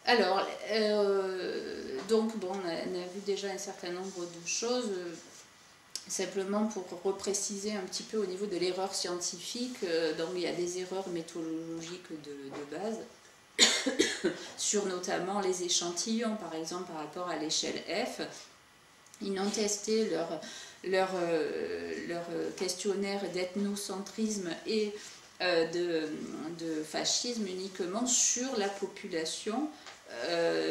Alors, donc, bon, on a vu déjà un certain nombre de choses. Simplement pour repréciser un petit peu au niveau de l'erreur scientifique, donc il y a des erreurs méthodologiques de base, sur notamment les échantillons, par exemple par rapport à l'échelle F. Ils ont testé leur questionnaire d'ethnocentrisme et de fascisme uniquement sur la population,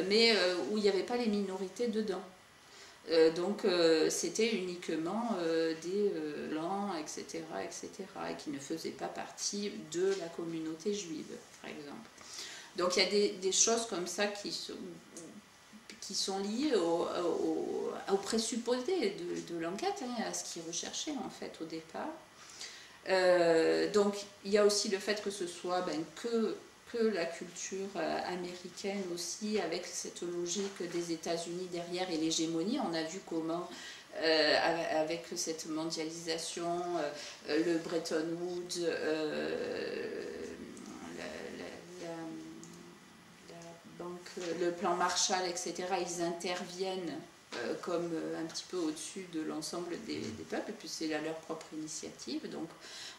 mais où il n'y avait pas les minorités dedans. Donc c'était uniquement des blancs, etc., et qui ne faisaient pas partie de la communauté juive, par exemple. Donc il y a des choses comme ça qui sont liées au présupposé de l'enquête, hein, à ce qu'ils recherchaient en fait au départ. Donc il y a aussi le fait que ce soit que la culture américaine aussi, avec cette logique des États-Unis derrière et l'hégémonie. On a vu comment, avec cette mondialisation, le Bretton Woods, la banque, le plan Marshall, etc., ils interviennent comme un petit peu au-dessus de l'ensemble des peuples, et puis c'est leur propre initiative. Donc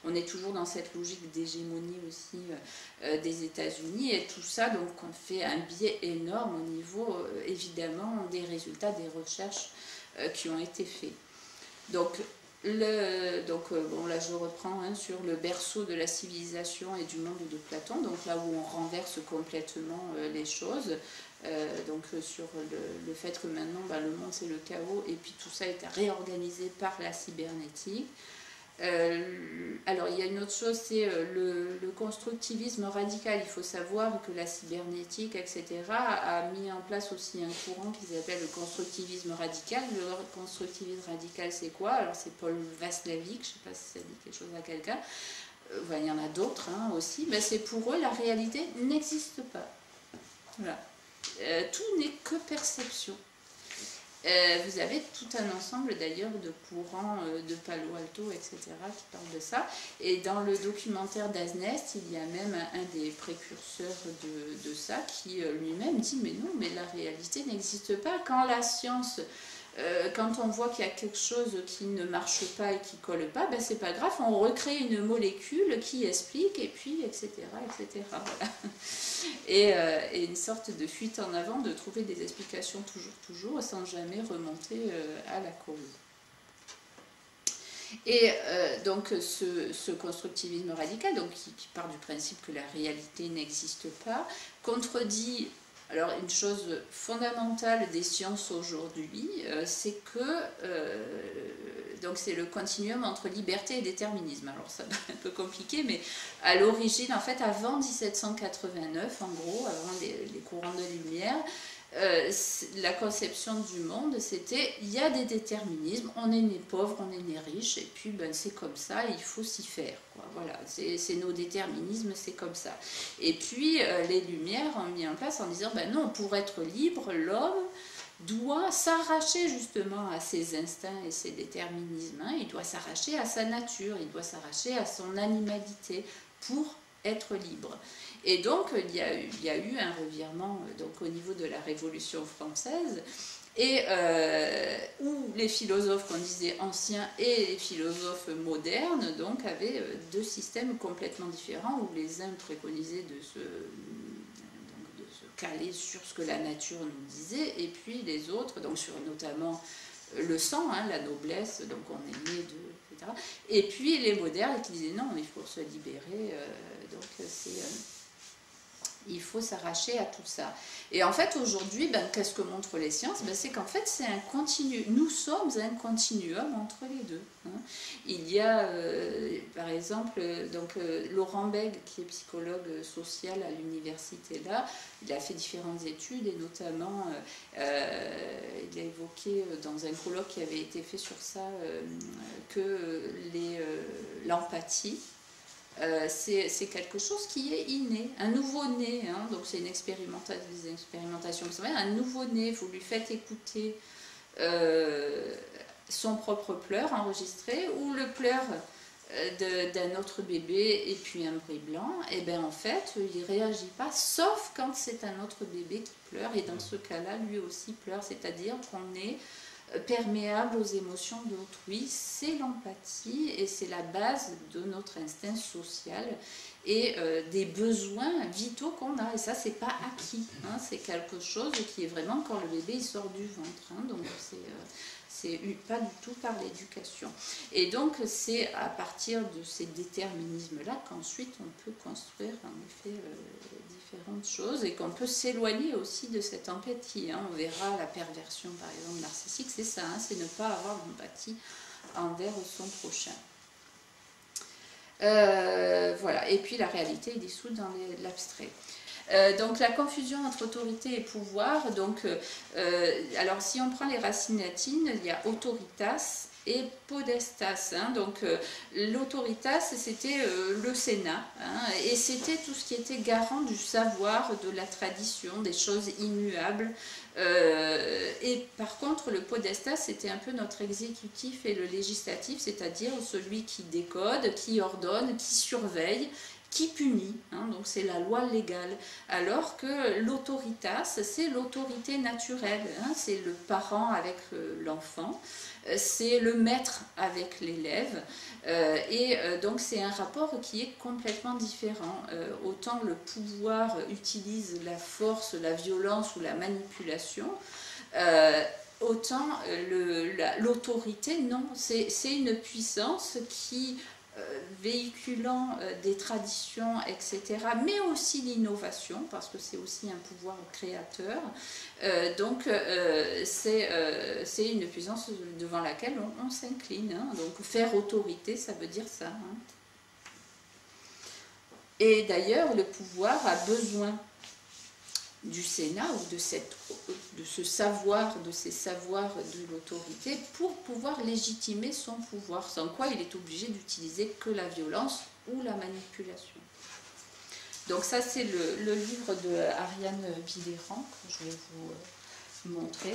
on est toujours dans cette logique d'hégémonie aussi des États-Unis, et tout ça donc on fait un biais énorme au niveau évidemment des résultats des recherches qui ont été faits. Donc bon, là je reprends sur le berceau de la civilisation et du monde de Platon, donc là où on renverse complètement les choses, donc sur le fait que maintenant le monde c'est le chaos, et puis tout ça est réorganisé par la cybernétique. Alors il y a une autre chose, c'est le constructivisme radical. Il faut savoir que la cybernétique, etc., a mis en place aussi un courant qu'ils appellent le constructivisme radical. Le constructivisme radical, c'est quoi? Alors c'est Paul Václavic, je ne sais pas si ça dit quelque chose à quelqu'un. Il y en a d'autres aussi. Mais c'est pour eux, la réalité n'existe pas. Voilà. Tout n'est que perception. Vous avez tout un ensemble d'ailleurs de courants de Palo Alto, etc., qui parlent de ça. Et dans le documentaire d'Aznest, il y a même un des précurseurs de ça qui lui-même dit mais non, mais la réalité n'existe pas. Quand la science, quand on voit qu'il y a quelque chose qui ne marche pas et qui ne colle pas, c'est pas grave, on recrée une molécule qui explique, et puis etc., etc. Voilà. Et une sorte de fuite en avant, de trouver des explications toujours, sans jamais remonter à la cause. Et donc ce constructivisme radical, donc, qui part du principe que la réalité n'existe pas, contredit alors une chose fondamentale des sciences aujourd'hui, c'est que donc c'est le continuum entre liberté et déterminisme. Alors ça paraît un peu compliqué, mais à l'origine, en fait, avant 1789, en gros, avant les courants de lumière, la conception du monde, c'était il y a des déterminismes, on est né pauvre, on est né riche, et puis c'est comme ça, il faut s'y faire, quoi. Voilà, c'est nos déterminismes, c'est comme ça. Et puis les Lumières ont mis en place en disant non, pour être libre, l'homme doit s'arracher justement à ses instincts et ses déterminismes, il doit s'arracher à sa nature, il doit s'arracher à son animalité pour être libre. Et donc il y a eu un revirement donc, au niveau de la Révolution française, et où les philosophes qu'on disait anciens et les philosophes modernes donc avaient deux systèmes complètement différents, où les uns préconisaient de se caler sur ce que la nature nous disait, et puis les autres donc sur notamment le sang, la noblesse, donc on est né de, etc. Et puis les modernes qui disaient non, il faut se libérer, donc il faut s'arracher à tout ça. Et en fait aujourd'hui, qu'est-ce que montrent les sciences? C'est qu'en fait c'est un continuum, nous sommes un continuum entre les deux. Il y a par exemple donc, Laurent Bègue, qui est psychologue social à l'université là, il a fait différentes études, et notamment il a évoqué dans un colloque qui avait été fait sur ça que l'empathie, c'est quelque chose qui est inné, un nouveau-né, donc c'est des expérimentations, un nouveau-né, vous lui faites écouter son propre pleur enregistré, ou le pleur d'un autre bébé et puis un bruit blanc, et bien en fait il ne réagit pas, sauf quand c'est un autre bébé qui pleure, et dans ce cas-là lui aussi pleure, c'est-à-dire qu'on est perméable aux émotions d'autrui. C'est l'empathie et c'est la base de notre instinct social et des besoins vitaux qu'on a, et ça c'est pas acquis, hein, c'est quelque chose qui est vraiment quand le bébé il sort du ventre, hein, donc c'est pas du tout par l'éducation. Et donc c'est à partir de ces déterminismes-là qu'ensuite on peut construire en effet différentes choses et qu'on peut s'éloigner aussi de cette empathie. Hein. On verra la perversion par exemple narcissique, c'est ça, hein, c'est ne pas avoir d'empathie envers son prochain. Voilà, et puis la réalité est dissoute dans l'abstrait. Donc la confusion entre autorité et pouvoir, donc, alors si on prend les racines latines, il y a autoritas et podestas, hein, donc l'autoritas c'était le Sénat, hein, et c'était tout ce qui était garant du savoir, de la tradition, des choses immuables, et par contre le podestas c'était un peu notre exécutif et le législatif, c'est-à-dire celui qui décode, qui ordonne, qui surveille, qui punit, hein, donc c'est la loi légale, alors que l'autoritas, c'est l'autorité naturelle, hein, c'est le parent avec l'enfant, c'est le maître avec l'élève, donc c'est un rapport qui est complètement différent. Autant le pouvoir utilise la force, la violence ou la manipulation, autant l'autorité, non, c'est une puissance qui véhiculant des traditions, etc., mais aussi l'innovation, parce que c'est aussi un pouvoir créateur. Donc, c'est une puissance devant laquelle on s'incline. Hein. Donc, faire autorité, ça veut dire ça. Hein. Et d'ailleurs, le pouvoir a besoin du Sénat ou de ce savoir, de ces savoirs de l'autorité pour pouvoir légitimer son pouvoir, sans quoi il est obligé d'utiliser que la violence ou la manipulation. Donc ça c'est le livre de Ariane Billéran que je vais vous montrer,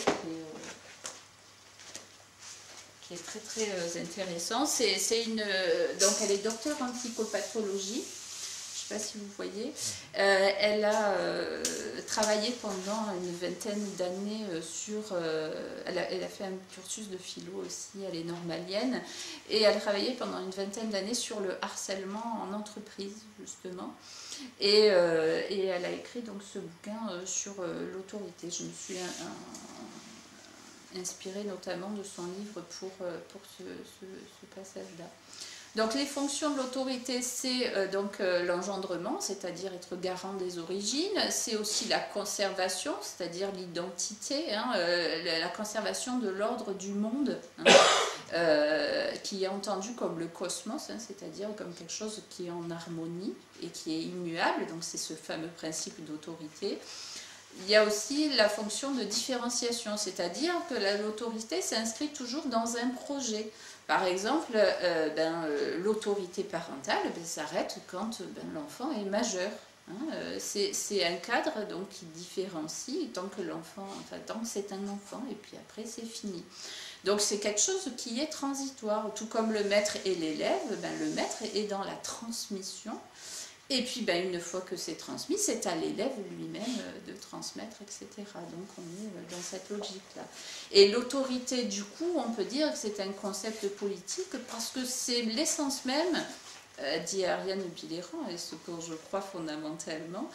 qui est très très intéressant. Donc elle est docteure en psychopathologie. Je ne sais pas si vous voyez, elle a travaillé pendant une vingtaine d'années elle a fait un cursus de philo aussi, elle est normalienne, et elle a travaillé pendant une vingtaine d'années sur le harcèlement en entreprise, justement, et elle a écrit donc ce bouquin sur l'autorité. Je me suis inspirée notamment de son livre pour ce passage-là. Donc les fonctions de l'autorité, c'est l'engendrement, c'est-à-dire être garant des origines, c'est aussi la conservation, c'est-à-dire l'identité, hein, la conservation de l'ordre du monde, hein, qui est entendu comme le cosmos, hein, c'est-à-dire comme quelque chose qui est en harmonie et qui est immuable, donc c'est ce fameux principe d'autorité. Il y a aussi la fonction de différenciation, c'est-à-dire que l'autorité s'inscrit toujours dans un projet. Par exemple, l'autorité parentale s'arrête quand l'enfant est majeur. Hein, c'est un cadre donc, qui différencie tant que c'est un enfant, et puis après c'est fini. Donc c'est quelque chose qui est transitoire, tout comme le maître et l'élève, le maître est dans la transmission. Et puis, une fois que c'est transmis, c'est à l'élève lui-même de transmettre, etc. Donc, on est dans cette logique-là. Et l'autorité, du coup, on peut dire que c'est un concept politique parce que c'est l'essence même, dit Ariane Billéran, et ce que je crois fondamentalement,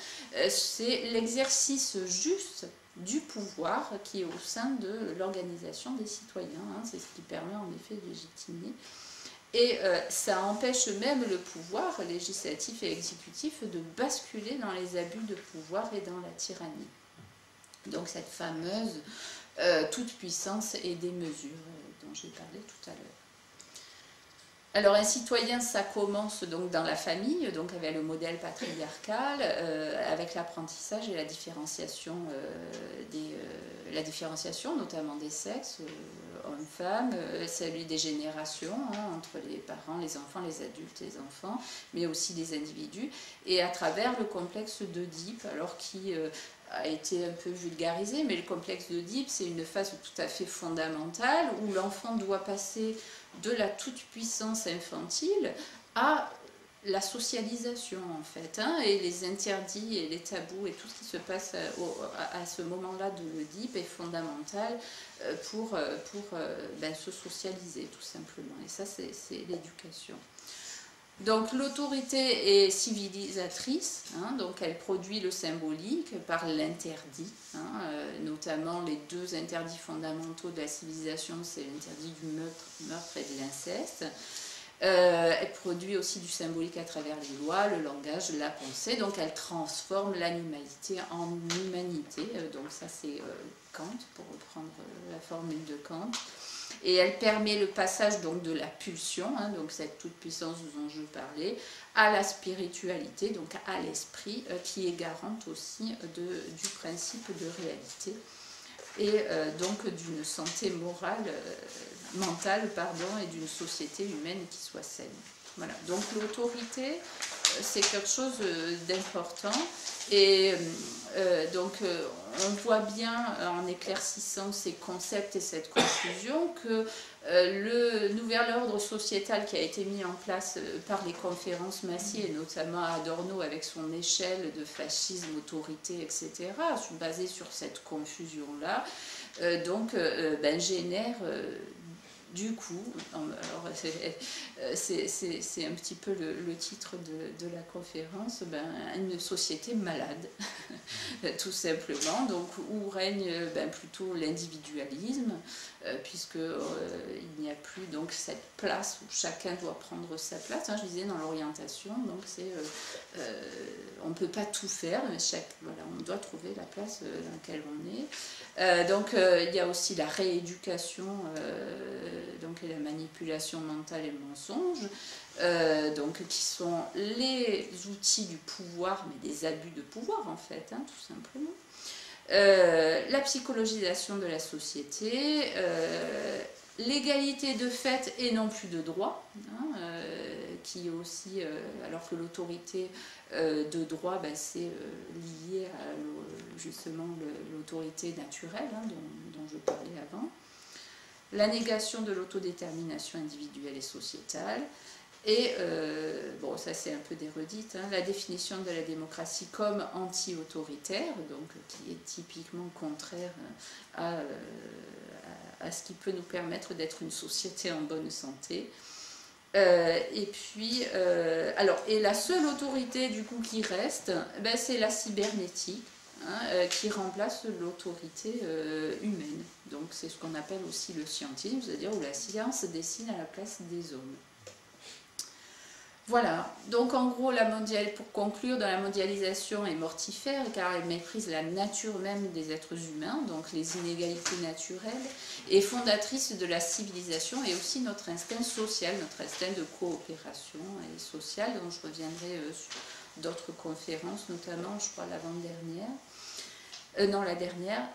c'est l'exercice juste du pouvoir qui est au sein de l'organisation des citoyens. Hein, c'est ce qui permet en effet de légitimer. Et ça empêche même le pouvoir législatif et exécutif de basculer dans les abus de pouvoir et dans la tyrannie. Donc cette fameuse toute-puissance et démesure dont j'ai parlé tout à l'heure. Alors un citoyen, ça commence donc dans la famille, donc avec le modèle patriarcal, avec l'apprentissage et la différenciation, notamment des sexes, hommes-femmes, celui des générations, hein, entre les parents, les enfants, les adultes, les enfants, mais aussi les individus, et à travers le complexe d'Oedipe, alors qui a été un peu vulgarisé, mais le complexe d'Oedipe, c'est une phase tout à fait fondamentale où l'enfant doit passer de la toute-puissance infantile à la socialisation en fait, hein, et les interdits et les tabous et tout ce qui se passe à ce moment-là de l'Oedipe est fondamental pour se socialiser tout simplement. Et ça, c'est l'éducation. Donc l'autorité est civilisatrice, hein, donc elle produit le symbolique par l'interdit, hein, notamment les deux interdits fondamentaux de la civilisation, c'est l'interdit du meurtre et de l'inceste. Elle produit aussi du symbolique à travers les lois, le langage, la pensée, donc elle transforme l'animalité en humanité, donc ça c'est Kant, pour reprendre la formule de Kant. Et elle permet le passage donc de la pulsion, hein, donc cette toute-puissance dont je parlais, à la spiritualité, donc à l'esprit, qui est garante aussi du principe de réalité et donc d'une santé morale, mentale, et d'une société humaine qui soit saine. Voilà. Donc l'autorité, c'est quelque chose d'important. Et on voit bien, en éclaircissant ces concepts et cette confusion, que le nouvel ordre sociétal qui a été mis en place par les conférences Massy, et notamment Adorno avec son échelle de fascisme, autorité, etc., basé sur cette confusion-là, génère... du coup, c'est un petit peu le titre de la conférence, une société malade, tout simplement, donc où règne plutôt l'individualisme, puisqu'il n'y a plus donc cette place où chacun doit prendre sa place. Hein, je disais dans l'orientation, donc on ne peut pas tout faire, mais on doit trouver la place dans laquelle on est. Il y a aussi la rééducation, et la manipulation mentale et le mensonge, qui sont les outils du pouvoir, mais des abus de pouvoir en fait, hein, tout simplement. La psychologisation de la société, l'égalité de fait et non plus de droit, hein, qui est aussi, alors que l'autorité de droit, c'est lié à justement l'autorité naturelle, hein, dont je parlais avant. La négation de l'autodétermination individuelle et sociétale, et, ça c'est un peu des redites, hein, la définition de la démocratie comme anti-autoritaire, donc qui est typiquement contraire à ce qui peut nous permettre d'être une société en bonne santé. Et la seule autorité du coup qui reste, c'est la cybernétique, hein, qui remplace l'autorité humaine. Donc c'est ce qu'on appelle aussi le scientisme, c'est-à-dire où la science dessine à la place des hommes. Voilà, donc en gros, pour conclure, dans la mondialisation est mortifère car elle méprise la nature même des êtres humains, donc les inégalités naturelles, et fondatrice de la civilisation et aussi notre instinct social, notre instinct de coopération et sociale, dont je reviendrai sur d'autres conférences, notamment, je crois, l'avant-dernière. La dernière.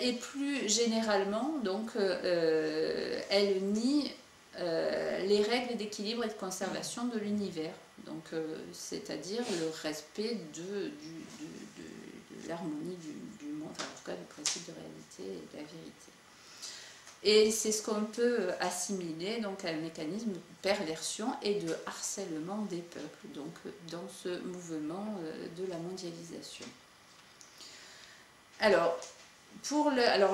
Et plus généralement, donc, elle nie les règles d'équilibre et de conservation de l'univers, donc c'est-à-dire le respect de l'harmonie du monde, enfin, en tout cas du principe de réalité et de la vérité. Et c'est ce qu'on peut assimiler donc à un mécanisme de perversion et de harcèlement des peuples, donc dans ce mouvement de la mondialisation. Alors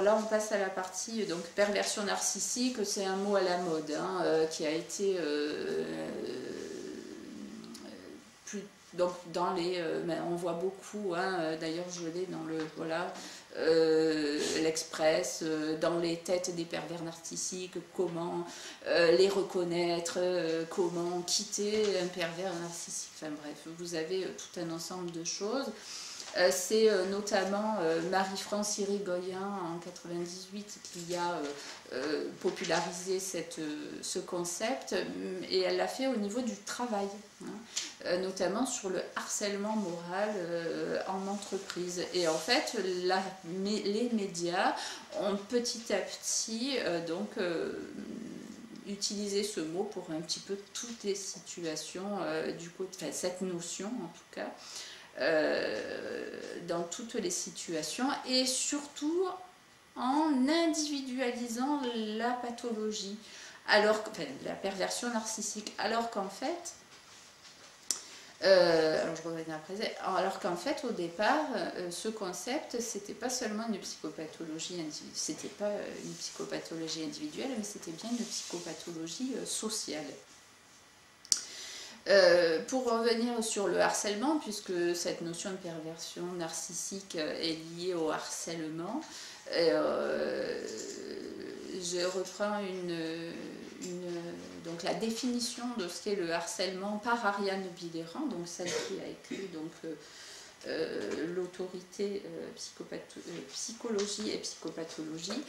là, on passe à la partie donc perversion narcissique. C'est un mot à la mode, hein, qui a été donc dans les. On voit beaucoup. Hein, d'ailleurs, je l'ai dans l'Express, dans les têtes des pervers narcissiques. Comment les reconnaître, comment quitter un pervers narcissique. Enfin bref, vous avez tout un ensemble de choses. C'est notamment Marie-France Irigoyen en 1998 qui a popularisé ce concept, et elle l'a fait au niveau du travail, hein, notamment sur le harcèlement moral en entreprise. Et en fait, les médias ont petit à petit utilisé ce mot pour un petit peu toutes les situations, cette notion en tout cas, dans toutes les situations, et surtout en individualisant la pathologie. la perversion narcissique, alors qu'en fait, alors je reviens après, alors qu'en fait au départ, ce concept, c'était pas seulement une psychopathologie individuelle, c'était pas une psychopathologie individuelle, mais c'était bien une psychopathologie sociale. Pour revenir sur le harcèlement, puisque cette notion de perversion narcissique est liée au harcèlement, je reprends donc la définition de ce qu'est le harcèlement par Ariane Billéran, donc celle qui a écrit l'autorité psychologie et psychopathologie.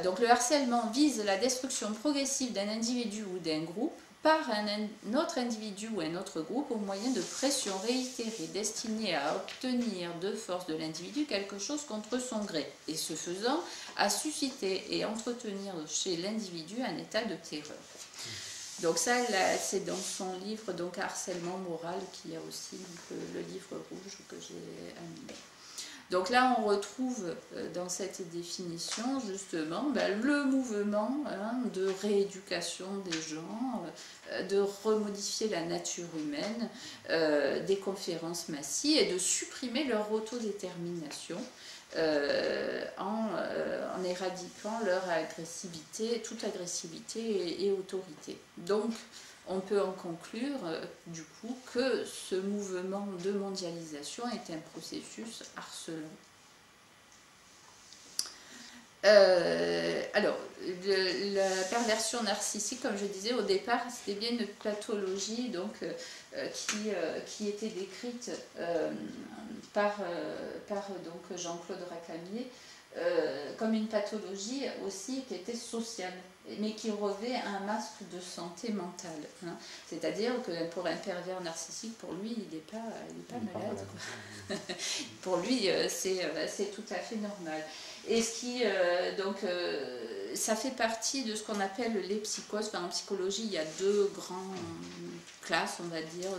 Donc le harcèlement vise la destruction progressive d'un individu ou d'un groupe par un autre individu ou un autre groupe au moyen de pressions réitérées destinées à obtenir de force de l'individu quelque chose contre son gré, et ce faisant, à susciter et entretenir chez l'individu un état de terreur. Donc ça, c'est dans son livre donc Harcèlement moral, qu'il y a aussi donc, le livre rouge que j'ai animé. Donc là, on retrouve dans cette définition justement le mouvement de rééducation des gens, de remodifier la nature humaine, des conférences massives et de supprimer leur autodétermination en éradiquant leur agressivité, toute agressivité et autorité. Donc, on peut en conclure, du coup, que ce mouvement de mondialisation est un processus harcelant. Alors, la perversion narcissique, comme je disais au départ, c'était bien une pathologie donc, qui était décrite par donc Jean-Claude Racamier comme une pathologie aussi qui était sociale, mais qui revêt un masque de santé mentale. Hein. C'est-à-dire que pour un pervers narcissique, pour lui, il n'est pas malade. Pour lui, c'est tout à fait normal. Et ce qui, ça fait partie de ce qu'on appelle les psychoses. Enfin, en psychologie, il y a deux grandes classes, on va dire,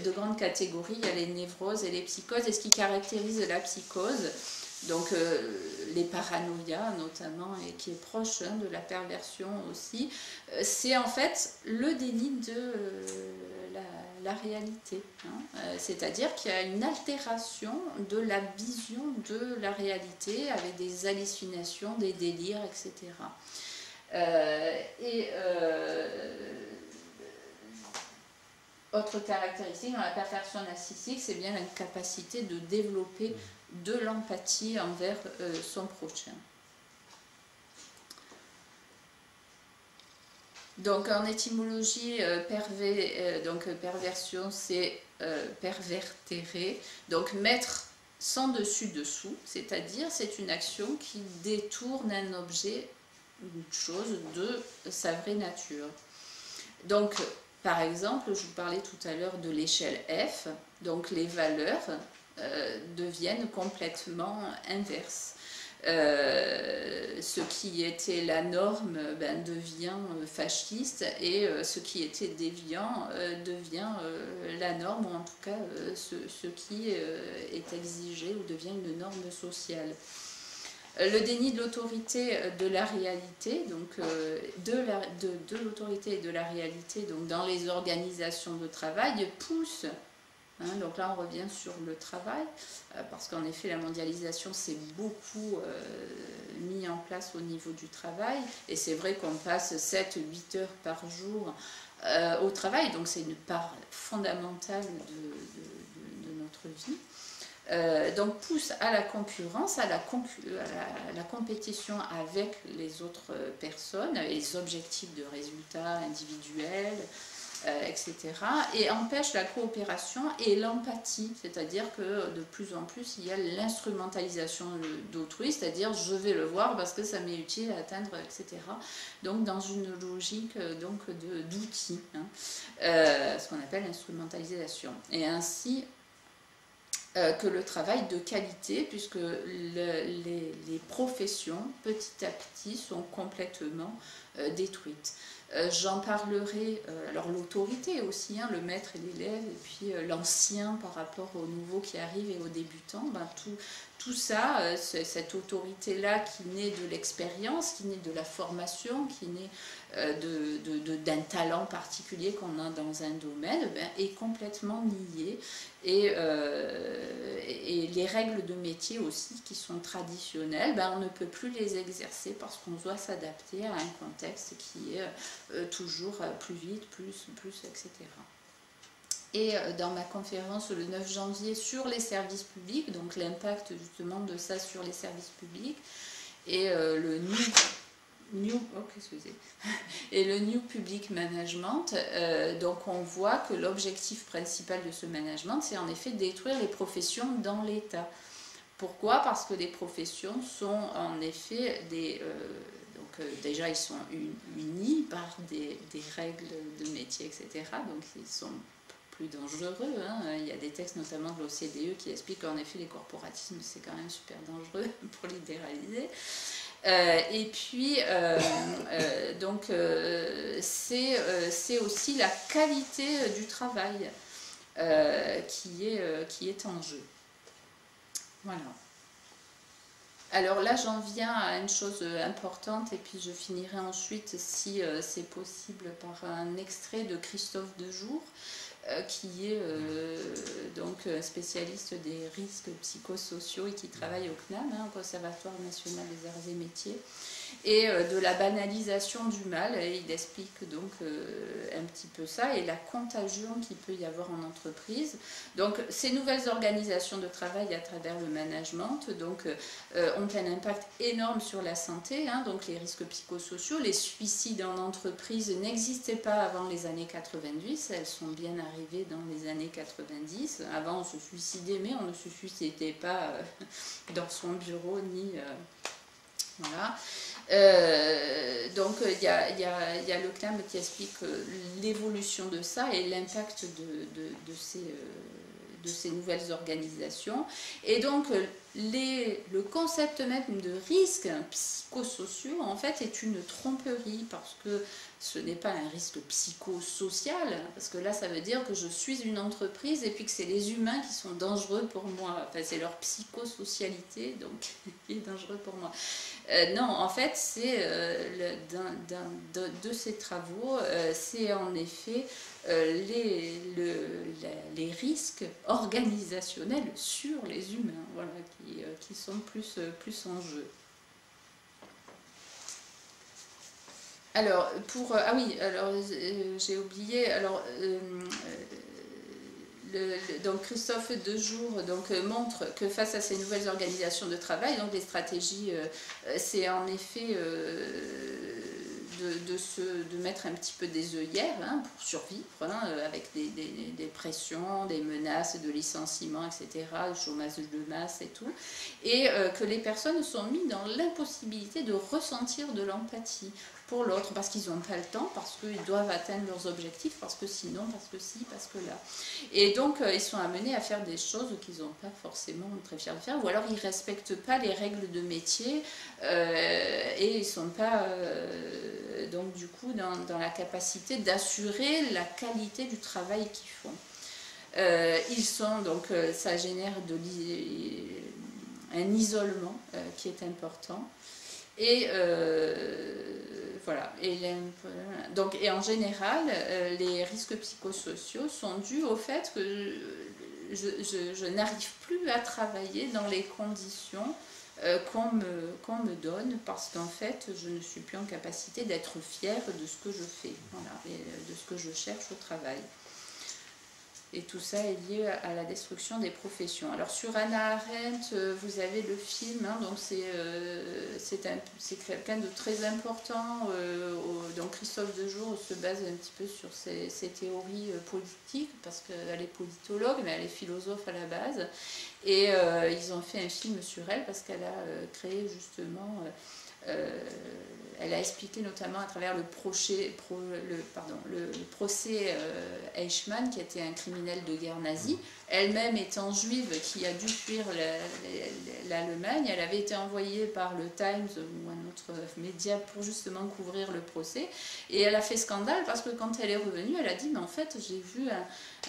de grandes catégories. Il y a les névroses et les psychoses. Et ce qui caractérise la psychose, donc les paranoïas notamment, et qui est proche de la perversion aussi, c'est en fait le déni de la réalité. Hein. C'est-à-dire qu'il y a une altération de la vision de la réalité avec des hallucinations, des délires, etc. Autre caractéristique dans la perversion narcissique, c'est bien l'incapacité de développer de l'empathie envers son prochain. Donc en étymologie, perversion, c'est pervertere, donc mettre sans dessus-dessous, c'est-à-dire c'est une action qui détourne un objet, une chose, de sa vraie nature. Donc, par exemple, je vous parlais tout à l'heure de l'échelle F, donc les valeurs deviennent complètement inverses. Ce qui était la norme devient fasciste, et ce qui était déviant devient la norme, ou en tout cas ce qui est exigé ou devient une norme sociale. Le déni de l'autorité de la réalité, donc de l'autorité et de la réalité, donc dans les organisations de travail, pousse. Hein, donc là, on revient sur le travail, parce qu'en effet, la mondialisation s'est beaucoup mis en place au niveau du travail, et c'est vrai qu'on passe 7-8 heures par jour au travail, donc c'est une part fondamentale de notre vie. Donc pousse à la concurrence, à la compétition avec les autres personnes, les objectifs de résultats individuels, etc. Et empêche la coopération et l'empathie, c'est-à-dire que de plus en plus il y a l'instrumentalisation d'autrui, c'est-à-dire je vais le voir parce que ça m'est utile à atteindre, etc. Donc dans une logique d'outils, hein, ce qu'on appelle l'instrumentalisation. Et ainsi, que le travail de qualité, puisque les professions, petit à petit, sont complètement détruites. J'en parlerai, alors l'autorité aussi, hein, le maître et l'élève, et puis l'ancien par rapport au nouveau qui arrive et aux débutants, ben, tout ça, cette autorité-là qui naît de l'expérience, qui naît de la formation, qui naît d'un talent particulier qu'on a dans un domaine, ben, est complètement niée. Et les règles de métier aussi, qui sont traditionnelles, ben, on ne peut plus les exercer parce qu'on doit s'adapter à un contexte qui est toujours plus vite, plus, etc. Et dans ma conférence le 9 janvier sur les services publics, donc l'impact justement de ça sur les services publics, et le New Public Management, donc on voit que l'objectif principal de ce management, c'est en effet détruire les professions dans l'État. Pourquoi? Parce que les professions sont en effet déjà ils sont unis par des règles de métier, etc. Donc ils sont plus dangereux, hein. Il y a des textes notamment de l'OCDE qui expliquent qu'en effet les corporatismes c'est quand même super dangereux pour libéraliser. Et puis, c'est aussi la qualité du travail qui est en jeu. Voilà. Alors là, j'en viens à une chose importante, et puis je finirai ensuite, si c'est possible, par un extrait de Christophe Dejour, qui est donc spécialiste des risques psychosociaux et qui travaille au CNAM, hein, au Conservatoire national des arts et métiers, et de la banalisation du mal. Et il explique donc un petit peu ça et la contagion qu'il peut y avoir en entreprise. Donc ces nouvelles organisations de travail à travers le management ont un impact énorme sur la santé, hein, donc les risques psychosociaux. Les suicides en entreprise n'existaient pas avant les années 90, elles sont bien arrivées dans les années 90. Avant on se suicidait, mais on ne se suicidait pas dans son bureau ni... voilà. Donc il y a le CNAM qui explique l'évolution de ça et l'impact de ces nouvelles organisations. Et donc le concept même de risque psychosociaux en fait est une tromperie, parce que ce n'est pas un risque psychosocial, parce que là ça veut dire que je suis une entreprise et puis que c'est les humains qui sont dangereux pour moi, enfin c'est leur psychosocialité donc qui est dangereux pour moi. Non, en fait c'est de ces travaux, c'est en effet les risques organisationnels sur les humains, voilà, qui sont plus en jeu. Alors, j'ai oublié, donc Christophe Dejour montre que face à ces nouvelles organisations de travail, donc les stratégies, c'est en effet de mettre un petit peu des œillères, hein, pour survivre, hein, avec des pressions, des menaces de licenciement, etc., le chômage de masse et tout, et que les personnes sont mises dans l'impossibilité de ressentir de l'empathie pour l'autre, parce qu'ils n'ont pas le temps, parce qu'ils doivent atteindre leurs objectifs, parce que sinon, parce que si, parce que là. Et donc, ils sont amenés à faire des choses qu'ils n'ont pas forcément très fiers de faire, ou alors ils ne respectent pas les règles de métier, et ils ne sont pas, donc du coup, dans la capacité d'assurer la qualité du travail qu'ils font. Ils sont, donc, ça génère un isolement qui est important. Et voilà. Et en général, les risques psychosociaux sont dus au fait que je n'arrive plus à travailler dans les conditions qu'on me donne, parce qu'en fait, je ne suis plus en capacité d'être fière de ce que je fais, voilà, et de ce que je cherche au travail. Et tout ça est lié à la destruction des professions. Alors sur Hannah Arendt, vous avez le film, hein, donc c'est quelqu'un de très important. Donc Christophe Dejour se base un petit peu sur ses théories politiques, parce qu'elle est politologue, mais elle est philosophe à la base. Et ils ont fait un film sur elle, parce qu'elle a créé justement... elle a expliqué notamment à travers le procès Eichmann, qui était un criminel de guerre nazi, elle-même étant juive, qui a dû fuir l'Allemagne. Elle avait été envoyée par le Times ou un autre média pour justement couvrir le procès. Et elle a fait scandale parce que quand elle est revenue, elle a dit, mais en fait, j'ai vu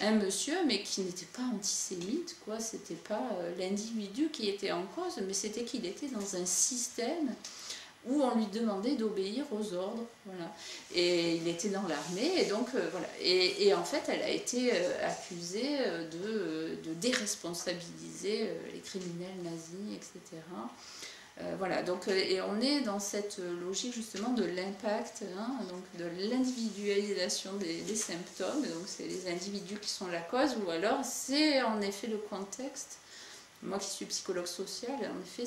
un monsieur, mais qui n'était pas antisémite, quoi. C'était pas l'individu qui était en cause, mais c'était qu'il était dans un système où on lui demandait d'obéir aux ordres, voilà. Et il était dans l'armée, et donc voilà. Et en fait, elle a été accusée de déresponsabiliser les criminels nazis, etc. Voilà, donc, et on est dans cette logique justement de l'impact, hein, donc de l'individualisation des symptômes, donc c'est les individus qui sont la cause, ou alors c'est en effet le contexte. Moi qui suis psychologue sociale, en effet,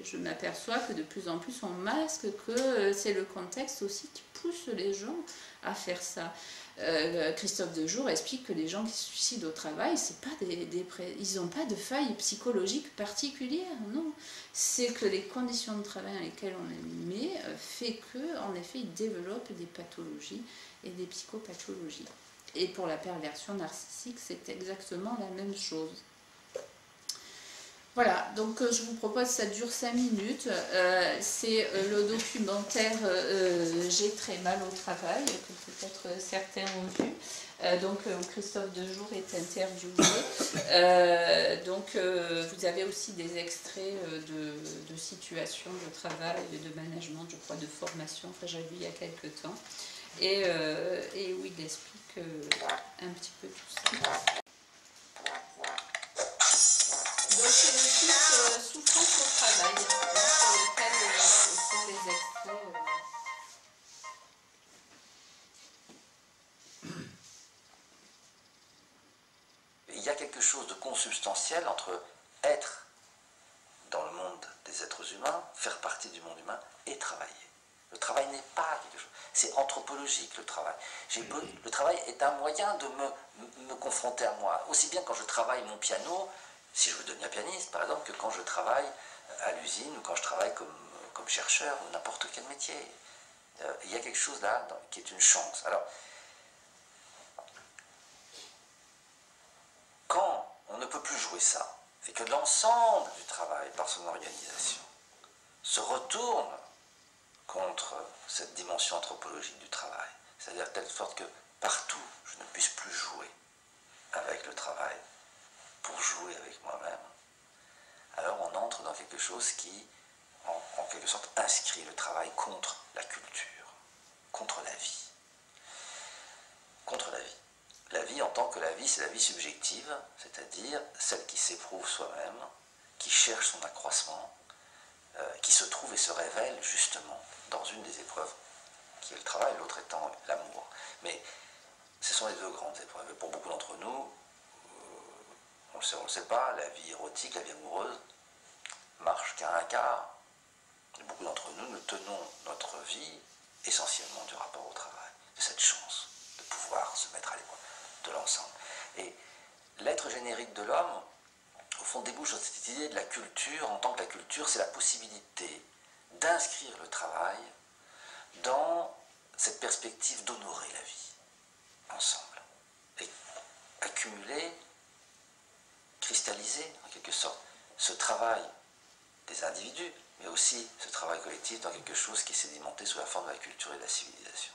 je m'aperçois que de plus en plus on masque que c'est le contexte aussi qui pousse les gens à faire ça. Christophe Dejour explique que les gens qui se suicident au travail, c'est pas ils n'ont pas de faille psychologique particulière, non. C'est que les conditions de travail dans lesquelles on les met fait qu'en effet ils développent des pathologies et des psychopathologies. Et pour la perversion narcissique, c'est exactement la même chose. Voilà, donc je vous propose, ça dure 5 minutes, c'est le documentaire J'ai très mal au travail, que peut-être certains ont vu. Donc Christophe Dejour est interviewé. Donc vous avez aussi des extraits de situations de travail, de management, je crois, de formation, enfin j'ai vu il y a quelques temps, et où il explique un petit peu tout ça. Donc c'est le site Souffrance au travail, sur lequel sont les extraits. Il y a quelque chose de consubstantiel entre être dans le monde des êtres humains, faire partie du monde humain et travailler. Le travail n'est pas quelque chose, c'est anthropologique le travail. Le travail est un moyen de me confronter à moi, aussi bien quand je travaille mon piano, si je veux devenir pianiste par exemple, que quand je travaille à l'usine ou quand je travaille comme chercheur ou n'importe quel métier. Il y a quelque chose là qui est une chance. Alors, quand on ne peut plus jouer ça, et que l'ensemble du travail, par son organisation, se retourne contre cette dimension anthropologique du travail, c'est-à-dire de telle sorte que partout je ne puisse plus jouer avec le travail pour jouer avec moi-même, alors on entre dans quelque chose qui, en quelque sorte, inscrit le travail contre la culture, contre la vie. Contre la vie. La vie en tant que la vie, c'est la vie subjective, c'est-à-dire celle qui s'éprouve soi-même, qui cherche son accroissement, qui se trouve et se révèle justement dans une des épreuves qui est le travail, l'autre étant l'amour. Mais ce sont les deux grandes épreuves. Et pour beaucoup d'entre nous, on ne le sait pas, la vie érotique, la vie amoureuse, marche qu'à un quart. Et beaucoup d'entre nous, nous tenons notre vie essentiellement du rapport au travail, de cette chance de pouvoir se mettre à l'épreuve de l'ensemble. Et l'être générique de l'homme, au fond, débouche sur cette idée de la culture, en tant que la culture, c'est la possibilité d'inscrire le travail dans cette perspective d'honorer la vie, ensemble. Et accumuler, cristalliser, en quelque sorte, ce travail des individus, mais aussi ce travail collectif dans quelque chose qui est sédimenté sous la forme de la culture et de la civilisation.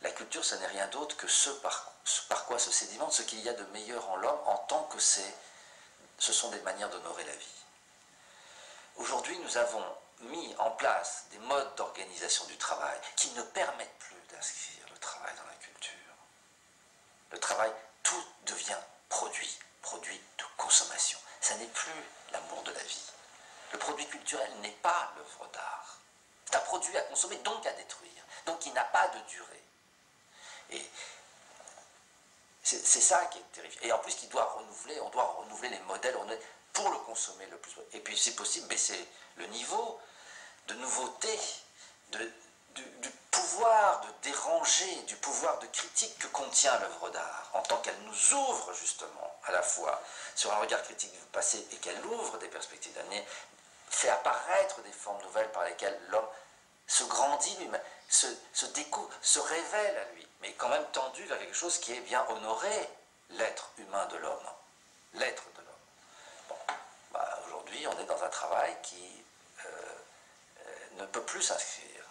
La culture, ce n'est rien d'autre que ce par quoi se sédimente ce qu'il y a de meilleur en l'homme, en tant que ce sont des manières d'honorer la vie. Aujourd'hui, nous avons mis en place des modes d'organisation du travail qui ne permettent plus d'inscrire le travail dans la culture. Le travail, tout devient produit de consommation. Ça n'est plus l'amour de la vie. Le produit culturel n'est pas l'œuvre d'art. C'est un produit à consommer, donc à détruire, donc qui n'a pas de durée. Et c'est ça qui est terrifiant. Et en plus, on doit renouveler les modèles pour le consommer le plus. Et puis, si possible, baisser le niveau de nouveauté, du pouvoir de déranger, du pouvoir de critique que contient l'œuvre d'art, en tant qu'elle nous ouvre justement à la fois sur un regard critique du passé et qu'elle ouvre des perspectives d'avenir, fait apparaître des formes nouvelles par lesquelles l'homme se grandit lui-même, se découvre, se révèle à lui, mais quand même tendu vers quelque chose qui est bien honoré l'être humain de l'homme. L'être de l'homme. Bon, bah, aujourd'hui, on est dans un travail qui ne peut plus s'inscrire,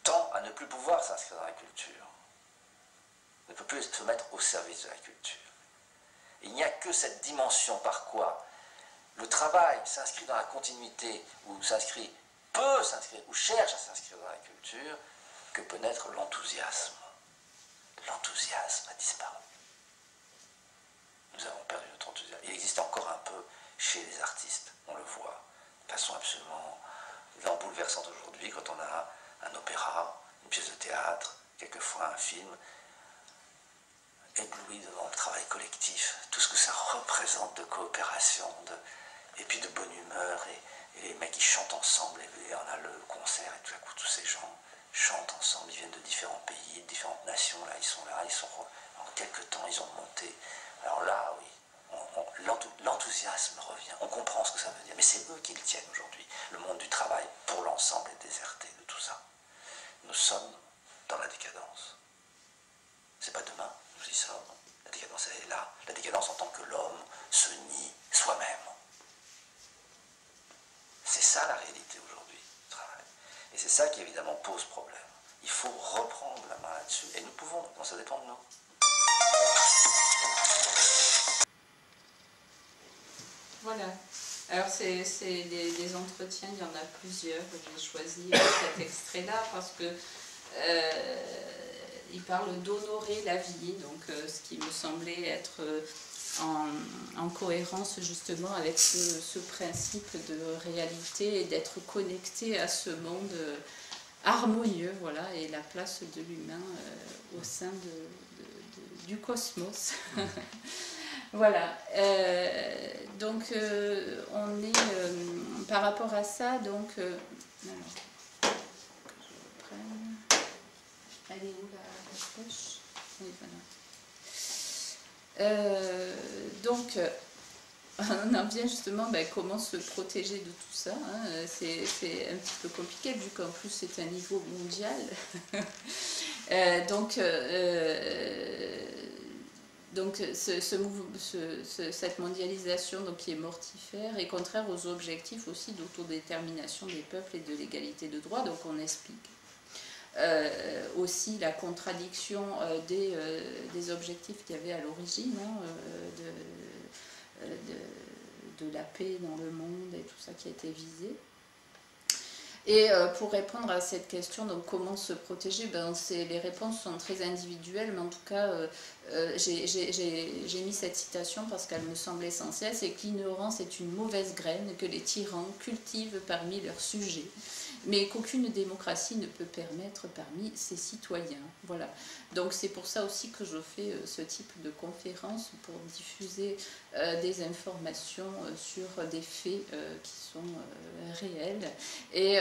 tend à ne plus pouvoir s'inscrire dans la culture, ne peut plus se mettre au service de la culture. Et il n'y a que cette dimension par quoi le travail s'inscrit dans la continuité, ou peut s'inscrire, ou cherche à s'inscrire dans la culture, que peut naître l'enthousiasme. L'enthousiasme a disparu. Nous avons perdu notre enthousiasme. Il existe encore un peu chez les artistes, on le voit, de façon absolument bouleversante aujourd'hui, quand on a un opéra, une pièce de théâtre, quelquefois un film, ébloui devant le travail collectif, tout ce que ça représente de coopération, et puis de bonne humeur, et les mecs qui chantent ensemble, et on a le concert, et tout à coup tous ces gens chantent ensemble, ils viennent de différents pays, de différentes nations, là, en quelques temps, ils ont monté. Alors là, oui, l'enthousiasme revient, on comprend ce que ça veut dire, mais c'est eux qui le tiennent aujourd'hui. Le monde du travail, pour l'ensemble, est déserté de tout ça. Nous sommes dans la décadence. C'est pas demain, nous y sommes. La décadence, elle est là. La décadence en tant que l'homme se nie soi-même. C'est ça la réalité aujourd'hui du travail. Et c'est ça qui évidemment pose problème. Il faut reprendre la main là-dessus. Et nous pouvons, donc ça dépend de nous. Voilà. Alors c'est des entretiens, il y en a plusieurs. J'ai choisi cet extrait-là parce que il parle d'honorer la vie, donc ce qui me semblait être en cohérence justement avec ce principe de réalité et d'être connecté à ce monde harmonieux, voilà, et la place de l'humain au sein du cosmos. Voilà, donc on est par rapport à ça, donc alors, que je reprenne. Elle est où la poche? Oui, voilà. Donc on en vient justement comment se protéger de tout ça, hein. C'est un petit peu compliqué vu qu'en plus c'est un niveau mondial. Donc cette mondialisation qui est mortifère est contraire aux objectifs aussi d'autodétermination des peuples et de l'égalité de droits, donc on explique. Aussi la contradiction des objectifs qu'il y avait à l'origine, hein, de la paix dans le monde et tout ça qui a été visé. Et pour répondre à cette question, donc comment se protéger, les réponses sont très individuelles, mais en tout cas, j'ai mis cette citation parce qu'elle me semble essentielle, c'est que l'ignorance est une mauvaise graine que les tyrans cultivent parmi leurs sujets, mais qu'aucune démocratie ne peut permettre parmi ses citoyens. Voilà. Donc c'est pour ça aussi que je fais ce type de conférence, pour diffuser des informations sur des faits qui sont réels et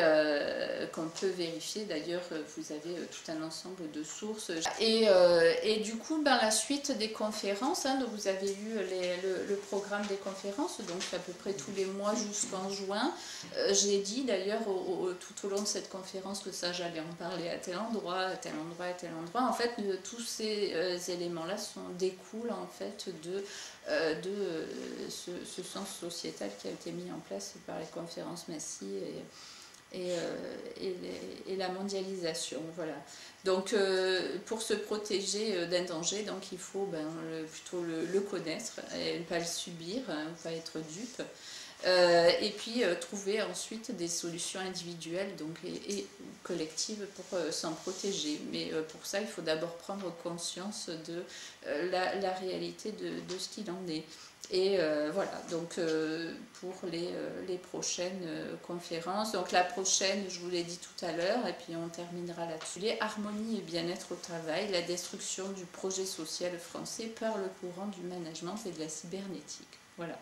qu'on peut vérifier. D'ailleurs, vous avez tout un ensemble de sources. Et du coup, la suite des conférences, hein, donc vous avez eu le programme des conférences, donc à peu près tous les mois jusqu'en juin. J'ai dit d'ailleurs tout au long de cette conférence que ça, j'allais en parler à tel endroit, à tel endroit, à tel endroit. En fait, tous ces éléments-là découlent en fait de ce sens sociétal qui a été mis en place par les conférences Massy et la mondialisation. Voilà. Donc pour se protéger d'un danger, donc il faut plutôt le connaître et ne pas le subir, hein, ne pas être dupe. Et puis trouver ensuite des solutions individuelles et collectives pour s'en protéger. Mais pour ça, il faut d'abord prendre conscience de la réalité de ce qu'il en est. Et voilà, donc pour les prochaines conférences, donc la prochaine, je vous l'ai dit tout à l'heure, et puis on terminera là-dessus. Les harmonie et bien-être au travail, la destruction du projet social français par le courant du management et de la cybernétique. Voilà.